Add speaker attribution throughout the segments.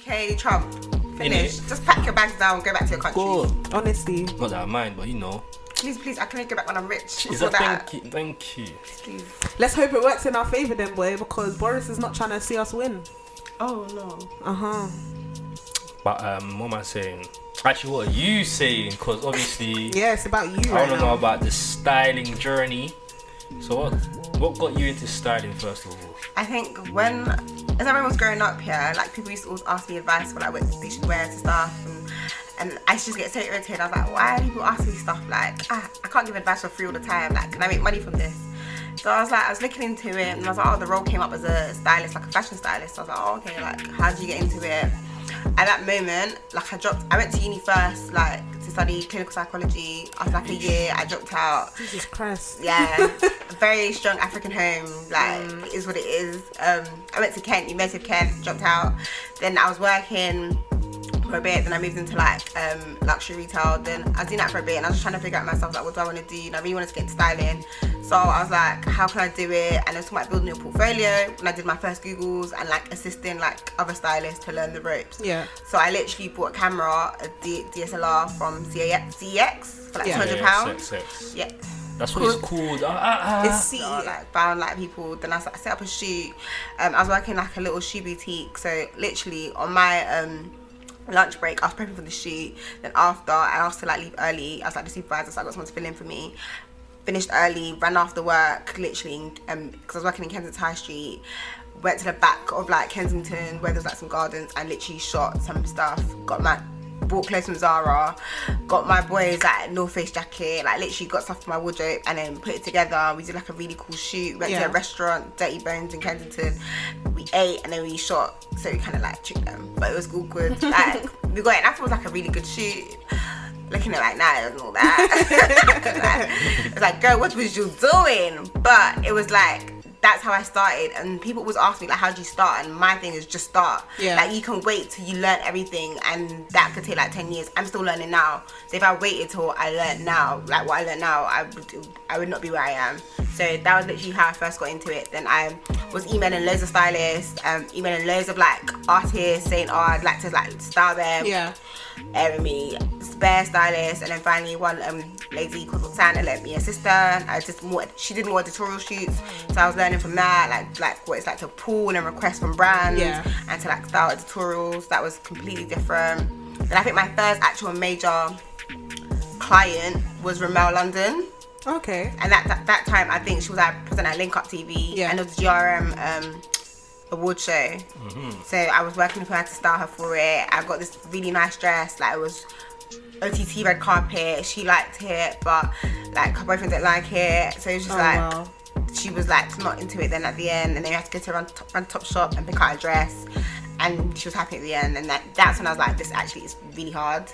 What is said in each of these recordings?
Speaker 1: UK, Trump. Finish. Just pack your bags down, go back to your country.
Speaker 2: Cool.
Speaker 3: Honestly.
Speaker 2: Not that I mind, but you know.
Speaker 1: Please, I can only go back when I'm rich.
Speaker 2: Thank you.
Speaker 1: Please.
Speaker 3: Let's hope it works in our favour then, boy, because Boris is not trying to see us win.
Speaker 1: Oh, no.
Speaker 2: But what am I saying? Actually, what are you saying? Because obviously...
Speaker 3: Yeah, it's about you
Speaker 2: I want to know about the styling journey. So what got you into styling first of all?
Speaker 1: I think as everyone was growing up here, like people used to always ask me advice for like what they should wear to stuff, and I used to get so irritated. I was like, why are people asking me stuff like, I can't give advice for free all the time, like can I make money from this? So I was looking into it, and I was like, oh, the role came up as a stylist, like a fashion stylist. So I was like, oh, okay, like how did you get into it? At that moment, like I went to uni first, like to study clinical psychology. After like a year, I dropped out.
Speaker 3: Jesus Christ.
Speaker 1: Yeah, a very strong African home, like it is what it is. I went to Kent, University of Kent, dropped out. Then I was working for a bit, then I moved into like luxury retail. Then I was doing that for a bit, and I was just trying to figure out myself, like what do I want to do? And I really wanted to get into styling. So I was like, how can I do it? And I was talking about building a portfolio when I did my first Googles and like assisting like other stylists to learn the ropes.
Speaker 3: Yeah.
Speaker 1: So I literally bought a camera, a DSLR from CEX for like £200. Yeah.
Speaker 2: That's what it's called.
Speaker 3: It's
Speaker 1: so, like found like people. Then I set up a shoot. I was working like a little shoe boutique. So literally on my lunch break, I was prepping for the shoot. Then after, I asked to like leave early. I was like the supervisor, so I got someone to fill in for me. Finished early, ran after work, literally, because I was working in Kensington High Street. Went to the back of like Kensington where there's like some gardens and literally shot some stuff. Bought clothes from Zara, got my boys like North Face jacket, like literally got stuff from my wardrobe and then put it together. We did like a really cool shoot. Went to a restaurant, Dirty Bones in Kensington. We ate and then we shot, so we kind of like tricked them, but it was all good. Like we got it, and I thought it was like a really good shoot. Looking at it like now, it wasn't all that. It was like, girl, what was you doing? But it was like, that's how I started, and people always ask me like, how do you start? And my thing is just start. Like you can wait till you learn everything, and that could take like 10 years. I'm still learning now, so if I waited till I learned now, like what I learned now, I would not be where I am. So that was literally how I first got into it. Then I was emailing loads of stylists, emailing loads of like artists saying, oh, I'd like to like style them. Airing me spare stylist, and then finally one lady called Santa let me assist her. She did more editorial shoots, so I was learning from that, like what it's like to pull and request from brands and to like style editorials. That was completely different. Then I think my first actual major client was Ramel London.
Speaker 3: Okay.
Speaker 1: And that time I think she was presenting at Link Up TV, and it was the GRM award show. So I was working with her to style her for it. I got this really nice dress, like it was OTT red carpet. She liked it, but like her boyfriend didn't like it, so it was just she was like not into it then at the end, and then you had to go to run Topshop and pick out a dress, and she was happy at the end. And that's when I was like, this actually is really hard,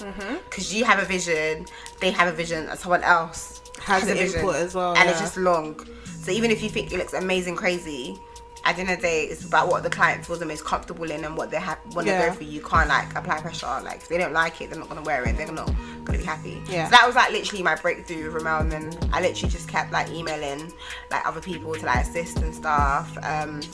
Speaker 1: because you have a vision, they have a vision, and someone else has a vision
Speaker 3: as well,
Speaker 1: and it's just long. So even if you think it looks amazing crazy, at the end of the day, it's about what the client feels the most comfortable in and what they want to go for. You can't like apply pressure. Like if they don't like it, they're not gonna wear it. They're not gonna be happy. So that was like literally my breakthrough with Ramel, and then I literally just kept like emailing like other people to like assist and stuff. And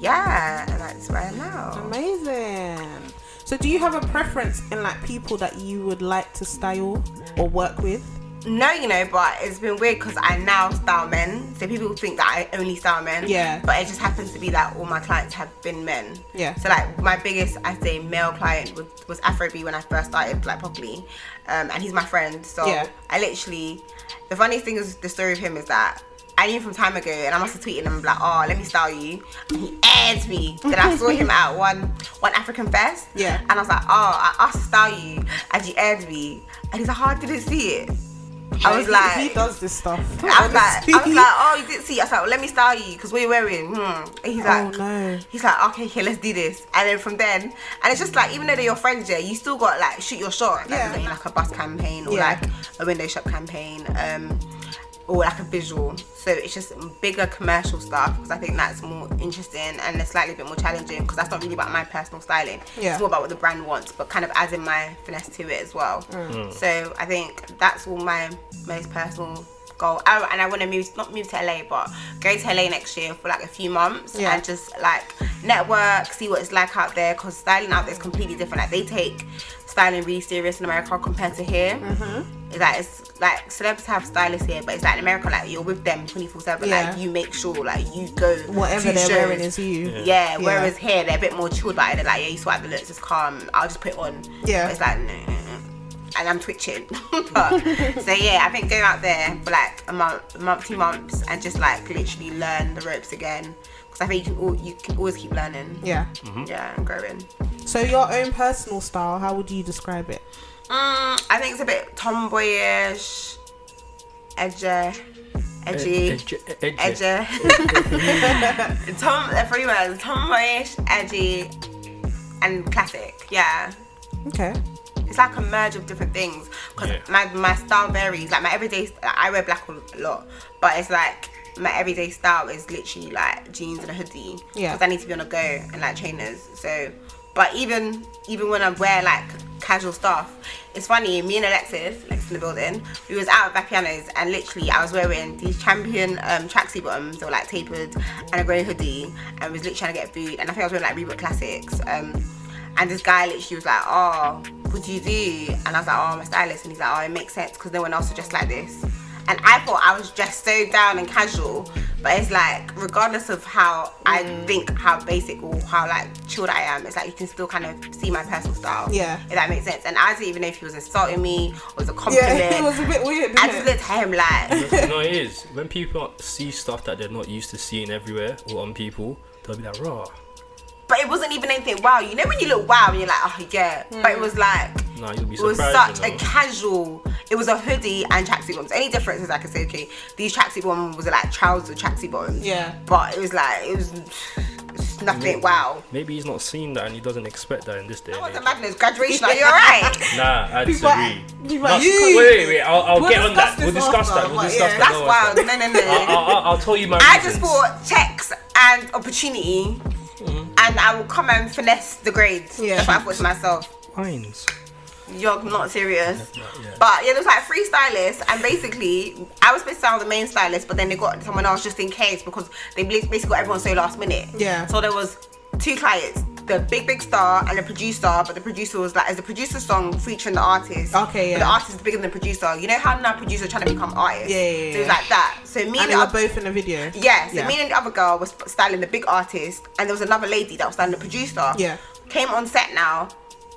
Speaker 1: that's where I am now.
Speaker 3: Amazing. So do you have a preference in like people that you would like to style or work with?
Speaker 1: No, but it's been weird because I now style men, so people think that I only style men. But it just happens to be that all my clients have been men. So like my biggest, I say, male client was Afrobeat when I first started like properly, and he's my friend. So I literally, the funniest thing is the story of him is that I knew him from time ago, and I must have tweeted him like, oh, let me style you, and he aired me. Then I saw him at one African fest, and I was like, oh, I asked to style you, and he aired me, and he's like, oh, I didn't see it. I was like,
Speaker 3: he does this stuff.
Speaker 1: I was like, oh, you didn't see it. I was like, well, let me style you, because what are you wearing? And he's like,
Speaker 3: oh no.
Speaker 1: He's like, okay, let's do this. And then from then, and it's just like, even though they're your friends, you still got like shoot your shot, like a bus campaign or like a window shop campaign, or like a visual. So it's just bigger commercial stuff, because I think that's more interesting and it's slightly a bit more challenging, because that's not really about my personal styling. It's more about what the brand wants, but kind of adding my finesse to it as well. So I think that's all my most personal goal. And I want to not move to LA, but go to LA next year for like a few months and just like network, see what it's like out there, because styling out there is completely different. Like they take styling really serious in America compared to here. It's like celebrities have stylists here, but it's like in America, like you're with them 24/7. Like you make sure like you go
Speaker 3: whatever they're wearing is you.
Speaker 1: Whereas here they're a bit more chilled about it. They're like, yeah, you swipe the looks, it's calm. I'll just put it on. But it's like, no. And I'm twitching. So yeah, I think go out there for like a month, 2 months, and just like literally learn the ropes again. Because I think you can always keep learning. Yeah, and growing.
Speaker 3: So your own personal style, how would you describe it?
Speaker 1: I think it's a bit tomboyish, edgy. Three words: tomboyish, edgy, and classic. Yeah.
Speaker 3: Okay.
Speaker 1: It's like a merge of different things, because my style varies. Like my everyday, I wear black a lot, but it's like my everyday style is literally like jeans and a hoodie. Because I need to be on a go and like trainers. So, but even when I wear like casual stuff, it's funny. Me and Alexis in the building, we was out at Vapiano's, and literally I was wearing these Champion tracksuit bottoms. They were like tapered, and a grey hoodie, and was literally trying to get food. And I think I was wearing like Reebok Classics. And this guy literally was like, oh, what do you do? And I was like, oh, I'm a stylist. And he's like, oh, it makes sense because no one else is dressed like this. And I thought I was dressed so down and casual, but it's like, regardless of how I think, how basic or how like chilled I am, it's like you can still kind of see my personal style. Yeah. If that makes sense. And I didn't even know if he was insulting me or was a compliment.
Speaker 3: Yeah, it was a bit weird.
Speaker 1: I just looked at him like.
Speaker 2: No, it is. When people see stuff that they're not used to seeing everywhere or on people, they'll be like, raw.
Speaker 1: But it wasn't even anything wow. You know when you look wow and you're like, oh yeah. But it was like,
Speaker 2: no, you'll be surprised,
Speaker 1: it was such a casual. It was a hoodie and tracksuit bottoms. Any difference is I could say, okay, these tracksuit bottoms was like trousers, tracksuit bottoms. Yeah. But it was nothing wow.
Speaker 2: Maybe he's not seen that and he doesn't expect that in this day.
Speaker 1: That was a madness. Graduation, are you alright?
Speaker 2: Nah, I disagree. Wait, I'll get on that. We'll discuss that.
Speaker 1: That's wild. No.
Speaker 2: I'll tell you my
Speaker 1: I
Speaker 2: reasons.
Speaker 1: just thought checks and opportunity. And I will come and finesse the grades. Yeah. That's what I thought to myself.
Speaker 2: Wines.
Speaker 1: You're not serious. But yeah, there was like 3 stylists, and basically I was supposed to style the main stylist, but then they got someone else just in case, because they basically got everyone so last minute. Yeah. So there was 2 clients, the big star and the producer, but the producer was like, as the producer song featuring the artist. Okay, yeah. But the artist is bigger than the producer. You know how now producers trying to become artists? Yeah. So it was like that. So me and
Speaker 3: they were both in the video.
Speaker 1: Yeah. So me and the other girl was styling the big artist, and there was another lady that was styling the producer. Yeah. Came on set now.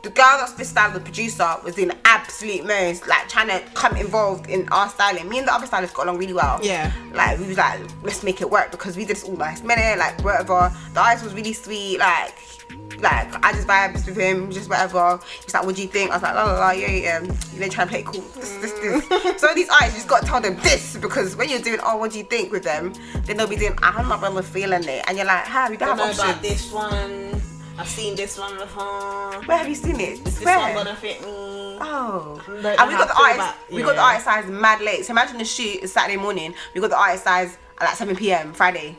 Speaker 1: The girl that was supposed to style the producer was doing the absolute most, like trying to come involved in our styling. Me and the other stylist got along really well. Yeah. Like we was like, let's make it work, because we did this all last minute, like whatever. The artist was really sweet, like I just vibes with him, just whatever. He's like, what do you think? I was like, la la la, yeah. You know, trying to play it cool. This. So these artists, you just got to tell them this, because when you're doing, oh, what do you think with them, then they'll be doing, I'm not really feeling it, and you're like, we don't have options.
Speaker 3: About this one. I've seen this one before.
Speaker 1: Where have you seen it?
Speaker 3: Is this one gonna fit me?
Speaker 1: Oh. And we got the artist. We got the artist size mad late. So imagine the shoot is Saturday morning. We got the artist size at like 7 p.m. Friday.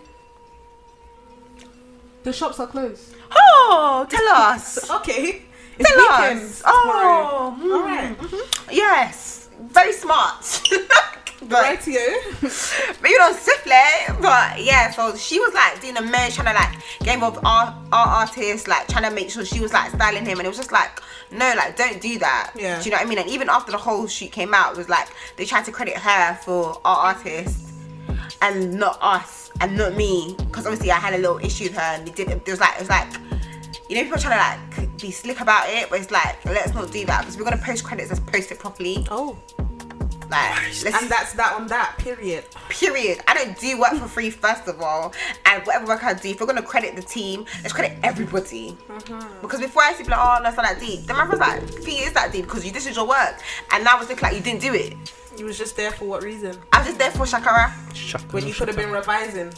Speaker 3: The shops are closed.
Speaker 1: Oh, tell us.
Speaker 3: Okay.
Speaker 1: Tell us. Oh. All right. Yes. Very smart. But maybe not Sifle, but yeah, so she was like doing a merge, trying to like get involved with our artist, like trying to make sure she was like styling him, and it was just like, no, like don't do that. Yeah. Do you know what I mean? And even after the whole shoot came out, it was like they tried to credit her for our artist and not us and not me, because obviously I had a little issue with her, and it was like you know, people trying to like be slick about it, but it's like, let's not do that, because we're gonna post credits, let's post it properly.
Speaker 3: Oh. And that's that on that, period.
Speaker 1: I don't do work for free, first of all, and whatever work I do, if we're gonna credit the team, let's credit everybody. Because before I used to be like, oh, that's not that deep, the man was like, Fee, is that deep, because this is your work, and now it's looking like you didn't do it.
Speaker 3: You was just there for what reason?
Speaker 1: I was just there for Shakara.
Speaker 3: When you could have been revising.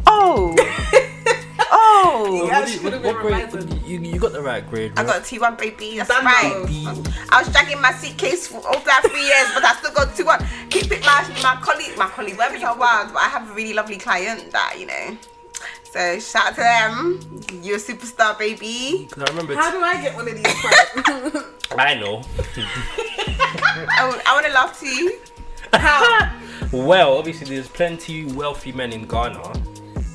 Speaker 1: Oh.
Speaker 2: What grade? You got the right grade, right?
Speaker 1: I got a T1, baby. That's right. I was dragging my suitcase for over that 3 years, but I still got T1. Keep it my colleague, whatever you want. But I have a really lovely client that, you know. So shout out to them. You're a superstar, baby.
Speaker 2: Because I remember.
Speaker 3: How do I get one of these clients?
Speaker 2: I know.
Speaker 1: I want to laugh too.
Speaker 3: How?
Speaker 2: Well, obviously there's plenty wealthy men in Ghana,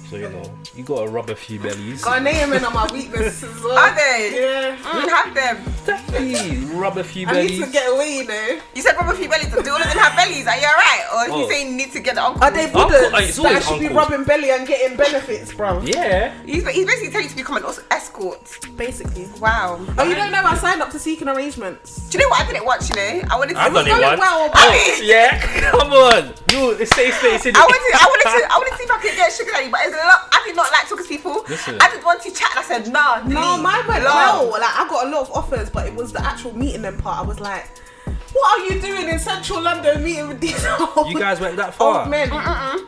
Speaker 2: so you know you gotta rub a few bellies.
Speaker 3: Ghanaian men are my weakness as well.
Speaker 1: Are they?
Speaker 3: Yeah.
Speaker 1: You can have them.
Speaker 2: Exactly. Rub a few
Speaker 3: I
Speaker 2: bellies.
Speaker 3: need to get away, you know.
Speaker 1: You said rub a few bellies. Do all of them have bellies? Are you alright? Or
Speaker 2: Oh.
Speaker 1: you saying you need to get the uncle?
Speaker 3: Are they
Speaker 2: Uncle-
Speaker 3: Buddhas
Speaker 2: it's
Speaker 3: that I
Speaker 2: always
Speaker 3: should be
Speaker 2: uncles.
Speaker 3: rubbing belly and getting benefits, bro?
Speaker 2: Yeah.
Speaker 1: He's basically telling you to become an escort.
Speaker 3: Basically.
Speaker 1: Wow.
Speaker 3: Oh, you don't know I signed up to Seeking Arrangements?
Speaker 1: Do you know what? I didn't watch, you know? I wanted to.
Speaker 2: I've done it
Speaker 3: going
Speaker 2: once.
Speaker 3: well, but-
Speaker 2: Oh, yeah. Come on. You say.
Speaker 1: I wanted to see if I could get sugar daddy, but it's a lot. I did not like talking to people.
Speaker 2: Listen.
Speaker 1: I did want to chat and I said, nah.
Speaker 3: No,
Speaker 1: delete,
Speaker 3: mine went
Speaker 1: long.
Speaker 3: well. Like, I got a lot of offers, but it was the actual meeting them part. I was like, what are you doing in central London meeting with these old,
Speaker 2: You guys went that far.
Speaker 3: old men?
Speaker 1: I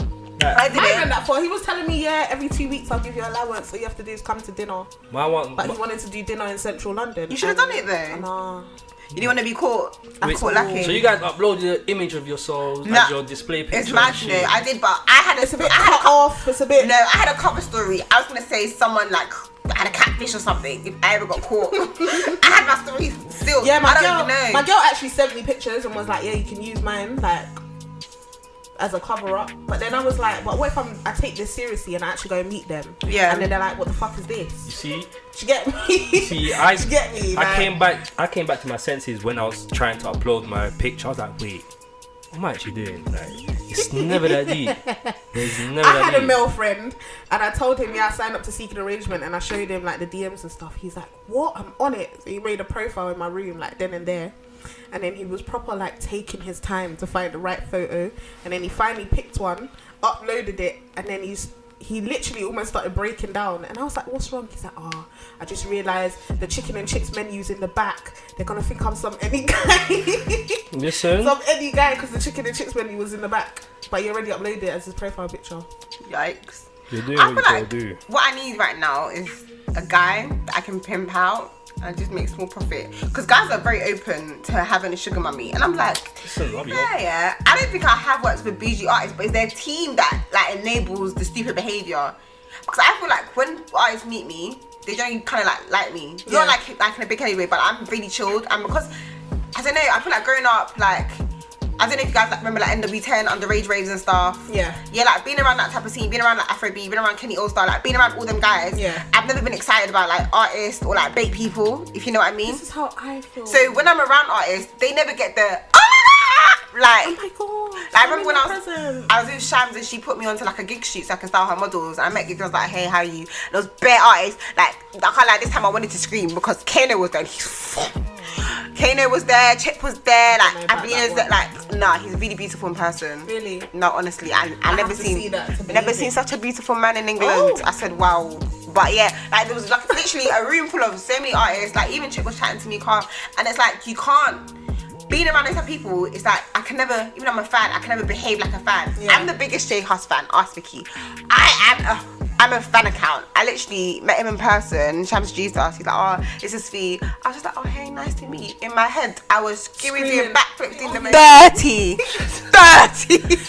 Speaker 3: I
Speaker 1: didn't.
Speaker 3: went that far. He was telling me, yeah, every 2 weeks I'll give you allowance. All you have to do is come to dinner. But he wanted to do dinner in central London.
Speaker 1: You should have done it though.
Speaker 3: Nah.
Speaker 1: You didn't want to be caught.
Speaker 2: Wait,
Speaker 1: Caught lacking.
Speaker 2: So you guys uploaded the image of yourselves
Speaker 1: Nah,
Speaker 2: as your display picture.
Speaker 1: It's mad, you know. I did, but I had
Speaker 3: It's a bit cut off. It's a bit.
Speaker 1: No, I had a cover story. I was gonna say someone like had a catfish or something. If I ever got caught, I had my story still.
Speaker 3: Yeah,
Speaker 1: I don't even know.
Speaker 3: my girl actually sent me pictures and was like, yeah, you can use mine like as a cover up. But then I was like, but what if I take this seriously and I actually go and meet them?
Speaker 1: Yeah.
Speaker 3: And then they're like, what the fuck is this?
Speaker 2: You see?
Speaker 3: Do you get me?
Speaker 2: See,
Speaker 3: Do
Speaker 2: I
Speaker 3: you get me? Like,
Speaker 2: I came back to my senses when I was trying to upload my picture. I was like, wait, what am I actually doing? Like, it's never that deep. It's never
Speaker 3: I
Speaker 2: that
Speaker 3: had a
Speaker 2: deep.
Speaker 3: male friend and I told him, yeah, I signed up to Seeking Arrangement, and I showed him like the DMs and stuff. He's like, what? I'm on it. So he made a profile in my room like then and there. And then he was proper like taking his time to find the right photo. And then he finally picked one, uploaded it, and then he literally almost started breaking down. And I was like, what's wrong? He's like, oh, I just realised the chicken and chips menu's in the back. They're going to think I'm some any guy.
Speaker 2: Listen.
Speaker 3: Some any guy, because the chicken and chips menu was in the back. But he already uploaded it as his profile picture.
Speaker 1: Yikes.
Speaker 2: You're doing
Speaker 1: I
Speaker 2: what
Speaker 1: feel
Speaker 2: you
Speaker 1: like
Speaker 2: gotta do.
Speaker 1: what I need right now is a guy that I can pimp out and just make small profit. Because guys are very open to having a sugar mummy, and I'm like,
Speaker 2: Listen, love you.
Speaker 1: yeah. I don't think I have worked with bougie artists, but it's their team that like enables the stupid behavior. Because I feel like when artists meet me, they generally kind of like me.
Speaker 3: Yeah.
Speaker 1: Not like in a big heavy way, but I'm really chilled. And because I don't know, I feel like growing up, like I don't know if you guys like, remember like NW10 underage raves and stuff.
Speaker 3: Yeah.
Speaker 1: Yeah, like being around that type of scene, being around like Afrobeat, being around Kenny All-Star, like being around all them guys.
Speaker 3: Yeah.
Speaker 1: I've never been excited about like artists or like bait people, if you know what I mean.
Speaker 3: This is how I feel.
Speaker 1: So when I'm around artists, they never get the like.
Speaker 3: oh my god.
Speaker 1: Like, I remember when I was with Shams and she put me onto like a gig shoot so I can style her models. And I met gig girls like, hey, how are you? And there was bare artists. Like, I can't lie, this time I wanted to scream because Kano was there. And Kano was there, Chip was there, like, Abina's there. Like, nah, he's really beautiful in person.
Speaker 3: Really?
Speaker 1: No, honestly, I never
Speaker 3: have to see
Speaker 1: seen
Speaker 3: that to
Speaker 1: never
Speaker 3: believe
Speaker 1: seen
Speaker 3: it.
Speaker 1: such a beautiful man in England.
Speaker 3: Oh.
Speaker 1: I said, wow. But yeah, like there was like literally a room full of so many artists. Like even Chip was chatting to me, calm, and it's like you can't. Being around those type of people, it's like I can never, even though I'm a fan, I can never behave like a fan.
Speaker 3: Yeah.
Speaker 1: I'm the biggest J Hus fan, ask Vicky. I'm a fan account. I literally met him in person. Shams introduced us. He's like, oh, this is Fee. I was just like, oh, hey, nice to meet you. In my head, I was doing backflips in the dirty.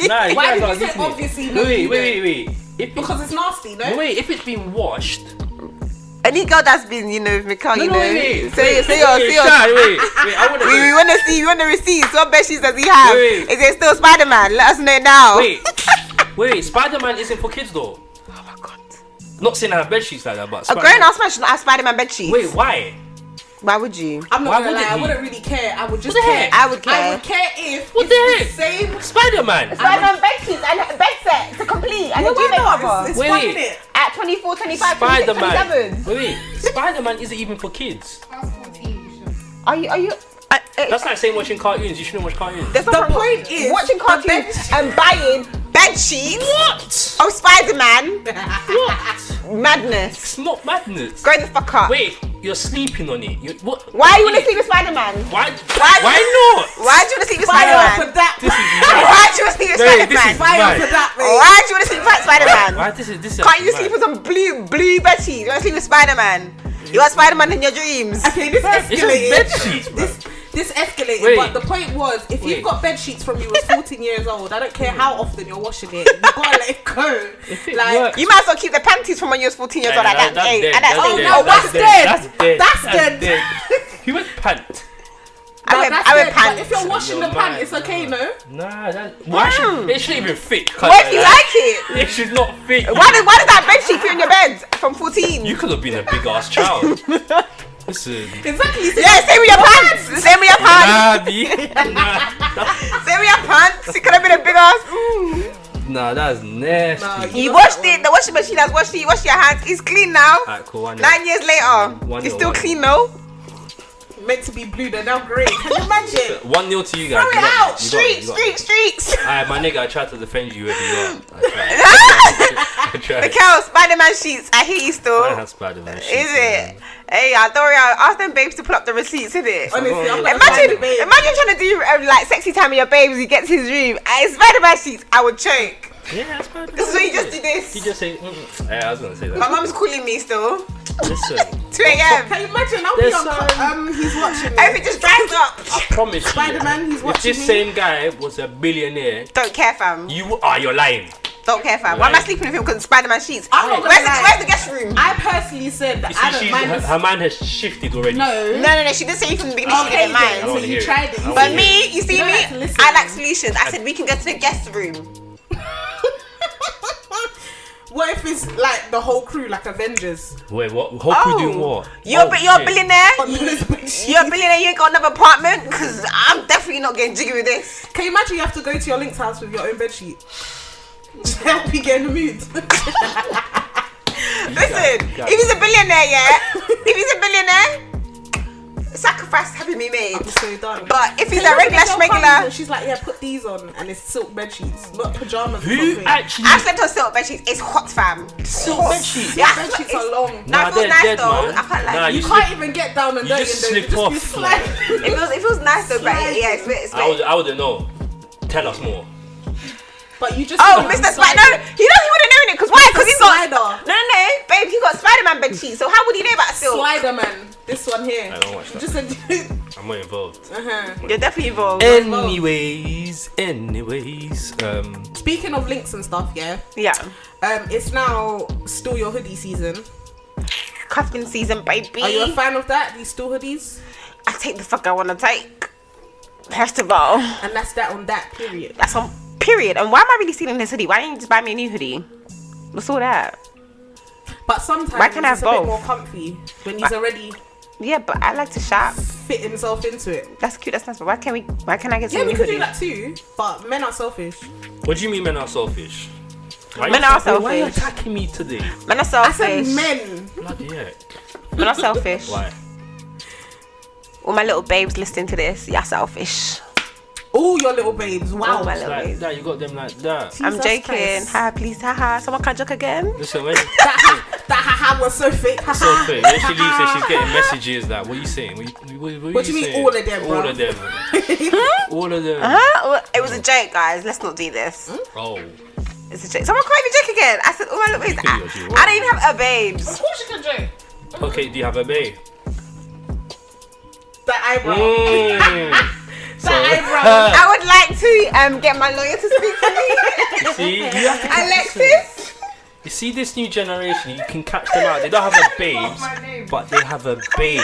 Speaker 2: Nah, you
Speaker 3: Why
Speaker 2: guys
Speaker 3: did
Speaker 2: are
Speaker 3: you say
Speaker 2: listening.
Speaker 3: obviously no?
Speaker 2: Wait.
Speaker 3: Because it's nasty, no?
Speaker 2: Wait, if it's been washed.
Speaker 1: Any girl that's been, you know, with Mikkel, you know.
Speaker 2: Wait,
Speaker 1: Say yours.
Speaker 2: Shy, I wanna
Speaker 1: We want the receipts. What bed sheets does he have?
Speaker 2: Wait.
Speaker 1: Is it still Spider-Man? Let us know now.
Speaker 2: Wait, Spider-Man isn't for kids though.
Speaker 1: Oh my god.
Speaker 2: Not saying I have bed sheets like that, but
Speaker 1: A grown-ass man should not have Spider-Man bed sheets.
Speaker 2: Wait, why?
Speaker 1: Why would you?
Speaker 3: I'm
Speaker 2: Why
Speaker 3: not gonna lie,
Speaker 2: wouldn't
Speaker 3: I
Speaker 2: he?
Speaker 3: wouldn't really care. I would just
Speaker 2: What the
Speaker 3: care.
Speaker 2: heck?
Speaker 1: I would care.
Speaker 3: I would care if
Speaker 2: What
Speaker 3: it's
Speaker 2: the heck?
Speaker 3: the same.
Speaker 2: Spider-Man.
Speaker 1: Spider-Man bed sheets and bed set to complete and
Speaker 3: No,
Speaker 1: a
Speaker 3: why
Speaker 1: duvet
Speaker 3: not?
Speaker 1: cover.
Speaker 3: It's
Speaker 2: Wait,
Speaker 3: fun,
Speaker 2: wait.
Speaker 3: innit?
Speaker 1: At 24, 25, 26,
Speaker 2: Spider-Man.
Speaker 1: 27.
Speaker 2: Wait. Spider-Man isn't even for kids.
Speaker 1: Are you?
Speaker 2: That's like saying watching cartoons. You shouldn't watch cartoons.
Speaker 1: There's
Speaker 3: The
Speaker 1: nothing wrong-
Speaker 3: point is,
Speaker 1: watching
Speaker 3: the
Speaker 1: cartoons and buying bed sheets.
Speaker 2: What?
Speaker 1: Oh, Spider-Man.
Speaker 2: What?
Speaker 1: Madness.
Speaker 2: It's not madness.
Speaker 1: Go the fuck up.
Speaker 2: Wait, you're sleeping on it. What?
Speaker 1: Why you want to sleep with Spider-Man?
Speaker 2: Why?
Speaker 1: Why
Speaker 2: not?
Speaker 1: Why do you want to sleep with
Speaker 3: Fire
Speaker 1: Spider-Man?
Speaker 3: for that.
Speaker 2: This is
Speaker 1: Why do you want to sleep with
Speaker 2: Wait, this
Speaker 1: Spider-Man?
Speaker 2: is
Speaker 3: Fire
Speaker 2: mad.
Speaker 3: for that, mate.
Speaker 1: Why do you want to sleep with Spider-Man?
Speaker 2: Why this is?
Speaker 1: Can't you sleep with some blue bed sheets? You want to sleep with Spider-Man? You want Spider-Man in your dreams?
Speaker 3: Okay, this
Speaker 2: It's just
Speaker 3: escalated.
Speaker 2: bed sheets, bro.
Speaker 3: This escalated,
Speaker 2: Wait.
Speaker 3: but the point was, if
Speaker 2: Wait.
Speaker 3: you've got bed sheets from you was 14 years old, I don't care how often you're washing it, you gotta let it go.
Speaker 2: If it
Speaker 3: Like,
Speaker 2: works.
Speaker 1: You might as well keep the panties from when you was 14 years old at that
Speaker 2: That's
Speaker 1: age.
Speaker 2: dead,
Speaker 1: At that
Speaker 2: that's
Speaker 1: stage.
Speaker 2: dead,
Speaker 3: Oh, that's dead.
Speaker 2: That's
Speaker 3: That's
Speaker 2: dead. He went pant.
Speaker 1: I went
Speaker 3: that's
Speaker 1: pant.
Speaker 3: it. But if you're washing the
Speaker 2: You're
Speaker 3: pan,
Speaker 2: mad.
Speaker 3: it's okay, no?
Speaker 2: Nah, why it shouldn't even fit.
Speaker 1: Why do you like it?
Speaker 2: It should not fit.
Speaker 1: Why did that bed sheet fit in your bed from 14?
Speaker 2: You could have been a big ass child. Listen.
Speaker 3: Exactly.
Speaker 1: Yeah, same with your pants. Same with your pants.
Speaker 2: Nah, B.
Speaker 1: Same with your pants. It could have been a big ass.
Speaker 2: Nah, that's nasty.
Speaker 3: Nah,
Speaker 1: You washed it. The washing machine has washed it. You wash your hands. It's clean now.
Speaker 2: Alright, cool.
Speaker 1: 9 years later, it's still clean though.
Speaker 3: meant to be blue, they're now grey. Can you imagine?
Speaker 2: 1-0 to you guys.
Speaker 1: Throw it out. Streaks.
Speaker 2: Alright, my nigga, I tried to defend you wherever you are. I tried.
Speaker 1: Mikel, Spider-Man sheets. I hear you still.
Speaker 2: I have Spider-Man sheets.
Speaker 1: Is it? Hey, don't worry. I'll ask them babes to pull up the receipts, innit?
Speaker 3: Honestly, I'm like,
Speaker 1: imagine trying to do like sexy time with your babes. He gets his room. Spider-Man sheets. I would choke.
Speaker 2: Yeah, that's Spider-Man.
Speaker 1: This is when you just do this.
Speaker 2: You just say, yeah, I was gonna say that.
Speaker 1: My mum's calling me still.
Speaker 2: Listen.
Speaker 1: 2 a.m.
Speaker 3: Can you imagine? I'll be on. He's watching me.
Speaker 1: Everything just dries up.
Speaker 2: I promise you.
Speaker 3: Spider-Man, he's watching
Speaker 2: if this same guy was a billionaire,
Speaker 1: Don't care, fam.
Speaker 2: you're lying.
Speaker 1: Don't care, fam. Why am I sleeping with him? Because Spider-Man sheets.
Speaker 3: I'm not gonna lie.
Speaker 1: Where's the guest room?
Speaker 3: I personally said that
Speaker 2: You see,
Speaker 3: I don't mind.
Speaker 2: her mind has shifted already.
Speaker 3: No.
Speaker 1: No. She didn't say you from the beginning. She didn't mind.
Speaker 3: So you tried it.
Speaker 1: But me, you see
Speaker 3: You don't
Speaker 1: me,
Speaker 3: have to listen.
Speaker 1: I like solutions. I said we can go to the guest room.
Speaker 3: What if it's like the whole crew, like Avengers?
Speaker 2: Wait, what? Hope we doing what?
Speaker 1: You're a billionaire.
Speaker 3: On this bitch.
Speaker 1: You're a billionaire. You ain't got another apartment. Because I'm definitely not getting jiggy with this.
Speaker 3: Can you imagine you have to go to your Link's house with your own bedsheet? Just help you get in the mood.
Speaker 1: Listen, if he's a billionaire, sacrifice having me made.
Speaker 3: I'm so done.
Speaker 1: But if he's
Speaker 3: Can
Speaker 1: a
Speaker 3: you imagine if
Speaker 1: regular,
Speaker 3: your comes, she's like, yeah, put these on, and it's silk bed sheets, not pajamas. or
Speaker 2: Who
Speaker 3: something.
Speaker 2: actually?
Speaker 1: I slept on silk bedsheets. It's hot, fam.
Speaker 2: Silk bedsheets?
Speaker 1: Yeah,
Speaker 3: Bed sheets are long.
Speaker 1: No, it
Speaker 2: Nah,
Speaker 1: feels
Speaker 2: they're
Speaker 1: nice
Speaker 2: dead,
Speaker 1: though.
Speaker 2: man.
Speaker 1: I can't lie.
Speaker 2: Nah,
Speaker 3: You
Speaker 2: you
Speaker 3: can't even get down and
Speaker 2: You
Speaker 3: dirty
Speaker 2: just
Speaker 3: and
Speaker 2: slipped
Speaker 3: just
Speaker 2: off.
Speaker 3: be sliding.
Speaker 1: It feels nice though, but yeah, it's
Speaker 2: I wouldn't know. Tell us more.
Speaker 3: But you just
Speaker 1: Oh, Mr. Spider. No, he wouldn't know it. Because why? Because he's got.
Speaker 3: Slider.
Speaker 1: No, babe, he got Spider-Man bed sheets. So how would he know about silk?
Speaker 3: Slider-Man. This one here.
Speaker 2: I don't watch that.
Speaker 3: Just said.
Speaker 2: I'm not involved.
Speaker 1: You're definitely involved.
Speaker 2: Anyways.
Speaker 3: Speaking of links and stuff, yeah.
Speaker 1: Yeah.
Speaker 3: It's now Still Your Hoodie season.
Speaker 1: Cuffing season, baby.
Speaker 3: Are you a fan of that? These Still Hoodies?
Speaker 1: I take the fuck I want to take. First of all,
Speaker 3: And that's that on that, period.
Speaker 1: that's on period. And why am I really stealing this hoodie? Why didn't you just buy me a new hoodie? What's all that?
Speaker 3: But sometimes
Speaker 1: Why can't I
Speaker 3: it's
Speaker 1: have
Speaker 3: a bit
Speaker 1: both?
Speaker 3: more comfy when he's already
Speaker 1: Yeah, but I like to shop.
Speaker 3: fit himself into it.
Speaker 1: That's cute. That's nice. But why can't I get some
Speaker 3: Yeah, we
Speaker 1: new
Speaker 3: could
Speaker 1: hoodie?
Speaker 3: do that too. But men are selfish.
Speaker 2: What do you mean men are selfish?
Speaker 1: Men are
Speaker 2: Why are you
Speaker 1: selfish.
Speaker 2: attacking me today?
Speaker 1: Men are
Speaker 3: I
Speaker 1: selfish.
Speaker 3: said men.
Speaker 2: Bloody heck.
Speaker 1: Men are selfish.
Speaker 2: Why?
Speaker 1: All my little babes listening to this, you're selfish.
Speaker 3: All your little babes. Wow.
Speaker 1: All my
Speaker 2: It's
Speaker 1: little
Speaker 2: like
Speaker 1: babes.
Speaker 2: that, you got them like that.
Speaker 1: I'm
Speaker 3: Jesus
Speaker 1: joking.
Speaker 3: Christ.
Speaker 1: Haha, please, haha. Someone can joke again.
Speaker 2: Listen, when
Speaker 3: That haha was so fake.
Speaker 2: so fair. When she leaves and she's getting messages like, what are you saying?
Speaker 3: What do you mean
Speaker 2: saying?
Speaker 3: all of them, bro?
Speaker 2: All of them. All of them.
Speaker 1: Huh? It was a joke, guys. Let's not do this.
Speaker 2: Oh.
Speaker 1: It's a joke. Someone called me joke again. I said, all my little babes.
Speaker 2: You can do what you
Speaker 1: I don't even have a babes.
Speaker 3: Of course you can joke.
Speaker 2: Okay, do you have a bae?
Speaker 3: The eyebrow.
Speaker 2: So,
Speaker 3: eyebrow.
Speaker 1: I would like to get my lawyer to speak for me.
Speaker 2: see, you have to
Speaker 1: Alexis.
Speaker 2: You see this new generation, you can catch them out. They don't have a babes, but they have a babe.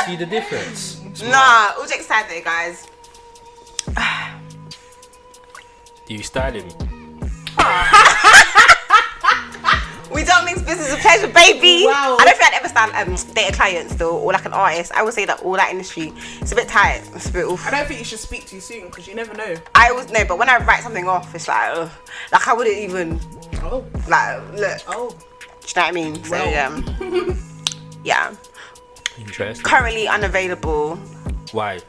Speaker 2: See the difference? It's mad.
Speaker 1: Nah, all jokes aside though, guys.
Speaker 2: Do you style him?
Speaker 1: We don't mix business with pleasure, baby.
Speaker 3: Wow.
Speaker 1: I don't think I'd ever style date a client still, or like an artist. I would say that all that industry, it's a bit tight. It's a bit oof.
Speaker 3: I don't think you should speak too soon because you never know.
Speaker 1: I always know, but when I write something off, it's like, ugh. Like I wouldn't even,
Speaker 3: Oh.
Speaker 1: like, look.
Speaker 3: Oh.
Speaker 1: Do you know what I mean? So,
Speaker 3: Well.
Speaker 1: yeah.
Speaker 2: Interesting.
Speaker 1: Currently unavailable.
Speaker 2: Why?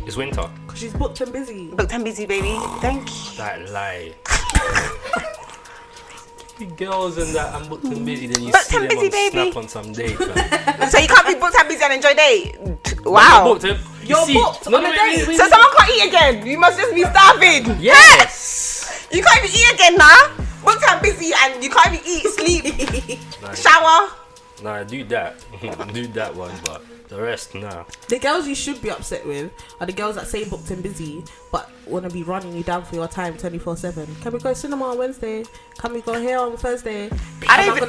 Speaker 2: It's winter.
Speaker 3: Because she's booked and busy.
Speaker 1: Booked and busy, baby. Thank you.
Speaker 2: That lie. The girls and that I'm booked and busy, then you
Speaker 1: Booked
Speaker 2: see
Speaker 1: and
Speaker 2: them
Speaker 1: busy,
Speaker 2: on
Speaker 1: baby.
Speaker 2: Snap on some date. Man.
Speaker 1: So you can't be booked and busy and enjoy date.
Speaker 2: You're
Speaker 1: Wow.
Speaker 2: booked, eh? You
Speaker 3: You're
Speaker 2: see-
Speaker 3: booked on a date.
Speaker 1: So someone can't eat again. You must just be starving.
Speaker 2: Yes.
Speaker 1: You can't even eat again now. Booked and busy and you can't even eat, sleep,
Speaker 2: Nice.
Speaker 1: shower.
Speaker 2: Nah, do that. Do that one, but the rest, nah.
Speaker 3: The girls you should be upset with are the girls that say booked and busy but want to be running you down for your time 24/7. Can we go cinema on Wednesday? Can we go here on Thursday?
Speaker 1: I don't even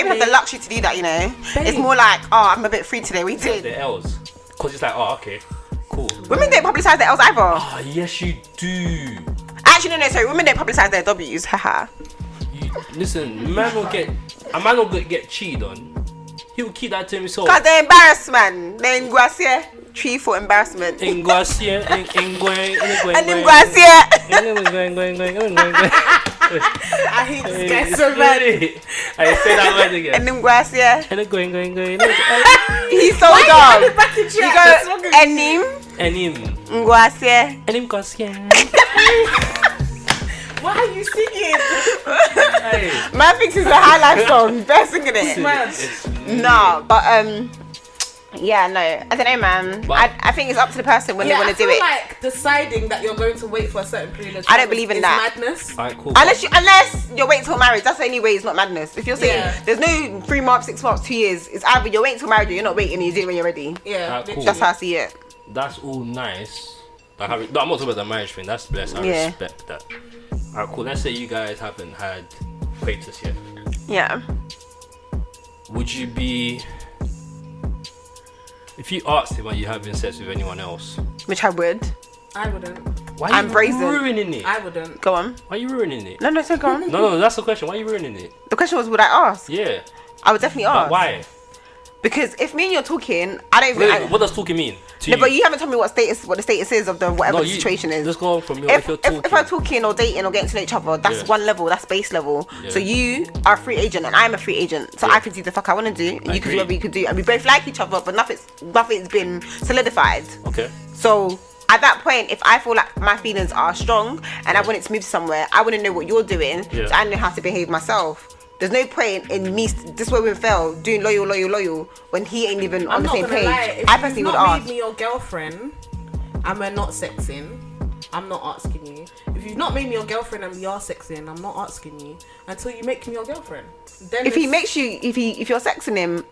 Speaker 1: have the luxury to do that, you know.
Speaker 3: Babe.
Speaker 1: It's more like, oh, I'm a bit free today. We did.
Speaker 2: The L's. Because it's like, oh, okay, cool.
Speaker 1: Women don't publicise their L's either.
Speaker 2: Ah, yes, you do.
Speaker 1: Actually, no, sorry. Women don't publicise their W's. Haha.
Speaker 2: Listen, a man will get cheated on. He will keep that to himself.
Speaker 1: Cause they're embarrassed, man. They're in Guasia. Tree for embarrassment.
Speaker 2: In Guasia, in
Speaker 1: Guasia.
Speaker 3: I hate this guy so bad.
Speaker 2: I say that word again.
Speaker 1: And then Guasia.
Speaker 2: Going.
Speaker 1: He's so
Speaker 3: Why
Speaker 1: dumb.
Speaker 3: are you back in
Speaker 1: You
Speaker 3: chat?
Speaker 1: go
Speaker 3: That's wrong with you.
Speaker 2: Enim.
Speaker 1: Guasia.
Speaker 3: Why are you singing?
Speaker 2: Hey.
Speaker 1: Man thinks it's a high life song. They're singing it. No, but yeah, no, I don't know, man. I think it's up to the person when they want to do it.
Speaker 3: Like deciding that you're going to wait for a certain period of time.
Speaker 1: I don't believe in that.
Speaker 3: Madness.
Speaker 2: Alright, cool.
Speaker 1: Unless you're waiting till marriage, that's the only way it's not madness. If you're saying there's no 3 months, 6 months, 2 years, it's either you're waiting till marriage or you're not waiting and you do it when you're ready.
Speaker 3: Yeah,
Speaker 2: Alright, cool.
Speaker 1: That's how I see it.
Speaker 2: That's all nice. Like, I'm not talking about the marriage thing. That's blessed. I respect that. Alright, cool. Let's say you guys haven't had coitus yet.
Speaker 1: Yeah.
Speaker 2: Would you be... If you asked him, are you having sex with anyone else?
Speaker 1: Which I would.
Speaker 3: I wouldn't.
Speaker 2: Why are
Speaker 1: I'm
Speaker 2: you
Speaker 1: brazen.
Speaker 2: ruining it?
Speaker 3: I wouldn't.
Speaker 1: Go on.
Speaker 2: Why are you ruining it?
Speaker 1: No, so go on.
Speaker 2: No, that's the question. Why are you ruining it?
Speaker 1: The question was, would I ask?
Speaker 2: Yeah.
Speaker 1: I would definitely
Speaker 2: But
Speaker 1: ask.
Speaker 2: why?
Speaker 1: Because if me and you're talking, I don't.
Speaker 2: Wait, what does talking mean? To
Speaker 1: No,
Speaker 2: you?
Speaker 1: but you haven't told me what the status is of the whatever the situation is.
Speaker 2: Just go on from your.
Speaker 1: If
Speaker 2: you're talking.
Speaker 1: if I'm talking or dating or getting to know each other, that's one level, that's base level. So you are a free agent and I'm a free agent. So I can do the fuck I want to do and you can do whatever you can do. And we both like each other, but nothing's been solidified.
Speaker 2: Okay.
Speaker 1: So at that point, if I feel like my feelings are strong and I want it to move somewhere, I want to know what you're doing so I know how to behave myself. There's no point in me, this way we fell, doing loyal when he ain't even on the same page. I personally would ask.
Speaker 3: If you've not made me your girlfriend and we're not sexing, I'm not asking you. If you've not made me your girlfriend and we are sexing, I'm not asking you until you make me your girlfriend. Then
Speaker 1: if he makes you, if you're sexing him,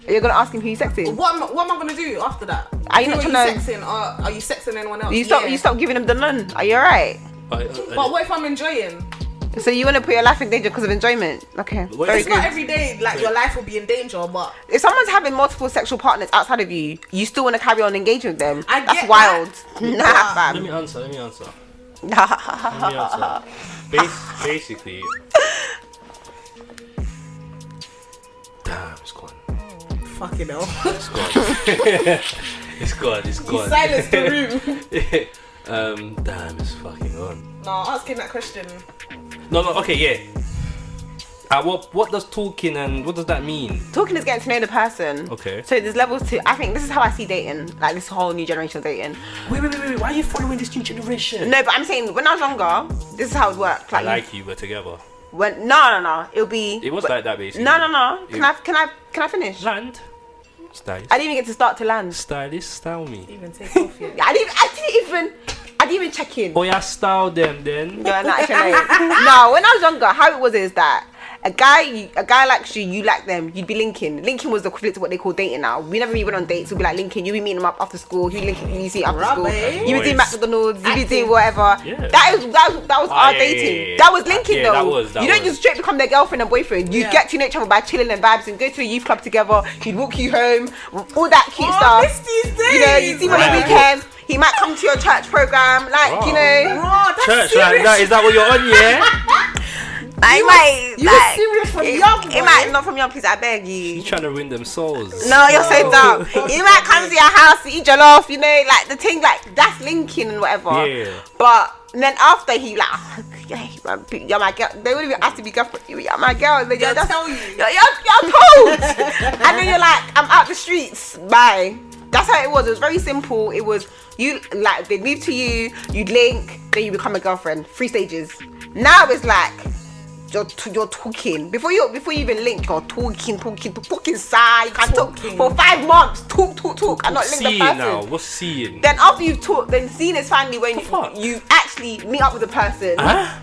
Speaker 1: you're gonna ask him who you're sexing.
Speaker 3: What am I gonna do after that?
Speaker 1: Are you not trying to?
Speaker 3: Sexing? Or are you sexing anyone else?
Speaker 1: You stop giving him the none. Are you alright?
Speaker 3: But what if I'm enjoying?
Speaker 1: So you want to put your life in danger because of enjoyment? Okay.
Speaker 3: It's not every day like your life will be in danger, but
Speaker 1: if someone's having multiple sexual partners outside of you, you still want to carry on engaging with them. That's
Speaker 3: get
Speaker 1: wild.
Speaker 3: that.
Speaker 1: Nah, fam.
Speaker 2: Let me answer. Basically. Damn, it's gone.
Speaker 3: fucking hell.
Speaker 2: It's gone. It's gone.
Speaker 3: You silenced the room.
Speaker 2: Damn, it's fucking on.
Speaker 3: No, asking that question.
Speaker 2: No, okay, yeah. What does talking and what does that mean?
Speaker 1: Talking is getting to know the person.
Speaker 2: Okay.
Speaker 1: So there's levels to. I think this is how I see dating, like this whole new generation of dating.
Speaker 2: Wait. Why are you following this new generation?
Speaker 1: No, but I'm saying when I was younger, this is how it worked.
Speaker 2: I like you, we're together.
Speaker 1: When no, it'll be.
Speaker 2: It was like that basically.
Speaker 1: No. Can I finish?
Speaker 2: Land. Stylist.
Speaker 1: I didn't even get to start to land.
Speaker 2: Stylist, style me.
Speaker 3: Even take off yet.
Speaker 1: I didn't even check in.
Speaker 2: Oh, yeah, style them then.
Speaker 1: Yeah, no, actually, no. When I was younger, how it was is that a guy likes you, you like them, you'd be linking. Linking was the equivalent to what they call dating now. We never even went on dates. We'd be like linking. You be meeting them up after school. You linking. You see after school. You be doing McDonald's. You be doing whatever.
Speaker 2: Yeah.
Speaker 1: That was our dating. That was linking though.
Speaker 2: That
Speaker 1: you don't just straight become their girlfriend and boyfriend. You get to know each other by chilling and vibes and go to a youth club together. He'd walk you home, all that cute stuff.
Speaker 3: Miss these days.
Speaker 1: You know, you see him on the weekends. He might come to your church program, like you know.
Speaker 3: Bro,
Speaker 2: Church like that, is that what you're on, yeah?
Speaker 3: You were serious from young,
Speaker 1: it might not from young, please. I beg you.
Speaker 2: You trying to win them souls?
Speaker 1: No, you're so dumb. He might come to your house to eat jollof, you know, like the thing, like that's linking and whatever.
Speaker 2: Yeah.
Speaker 1: But then after he like, oh, you're my girl. They wouldn't even ask to be girlfriend. You're my girl. Then
Speaker 3: They'll tell you.
Speaker 1: You're cold. And then you're like, I'm out the streets. Bye. That's how it was. It was very simple. It was you like they'd move to you, you'd link, then you become a girlfriend. 3 stages. Now it's like you're talking before you even link. You're talking side. You can talk for 5 months. Talk, and not link the person.
Speaker 2: Now, what's seeing?
Speaker 1: Then after you've talked, then seeing is finally when you actually meet up with the person.
Speaker 2: Huh?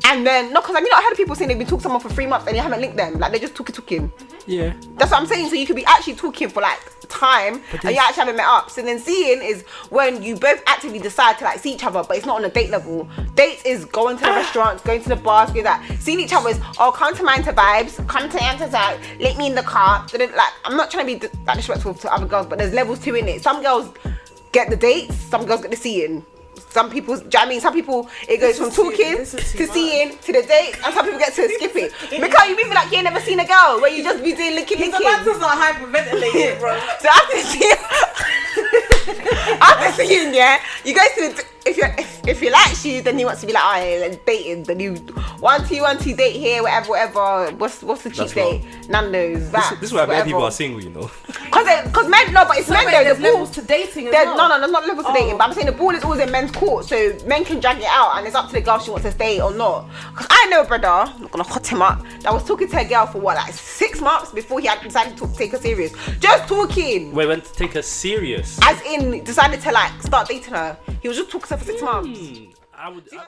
Speaker 1: And then because I heard of people saying they've been talking to someone for 3 months and you haven't linked them. Like they're just talking.
Speaker 2: Yeah.
Speaker 1: That's what I'm saying. So you could be actually talking for like time and you actually haven't met up. So then seeing is when you both actively decide to like see each other, but it's not on a date level. Dates is going to the restaurants, going to the bars, doing that. Seeing each other is come to mine to vibes, come to Anta's out, let me in the car. So then, like I'm not trying to be disrespectful to other girls, but there's levels to in it. Some girls get the dates, some girls get the seeing. Some people, do you know what I mean? Some people, it goes from talking to seeing to the date, and some people get to skipping. Because you maybe like you ain't never seen a girl where you just be doing licking.
Speaker 3: The man's not hyperventilating, bro.
Speaker 1: So after seeing, yeah, you go to the, if he likes you, then he wants to be like, like dating. Then you 1 2 date here, whatever. What's the cheap date? Nando's.
Speaker 2: This is why many people are single, you know.
Speaker 1: Because men, no, but it's men though.
Speaker 3: There's levels to dating as well.
Speaker 1: No, there's not levels to dating. But I'm saying the ball is always in men's court, so men can drag it out, and it's up to the girl if she wants to stay or not. Because I know a brother, I'm not gonna hot him up, that was talking to a girl for what, like 6 months before he had decided to take her serious. Just talking.
Speaker 2: Wait, went to take her serious?
Speaker 1: As in, decided to like start dating her. He was just talking to her for 6 months.
Speaker 2: I would.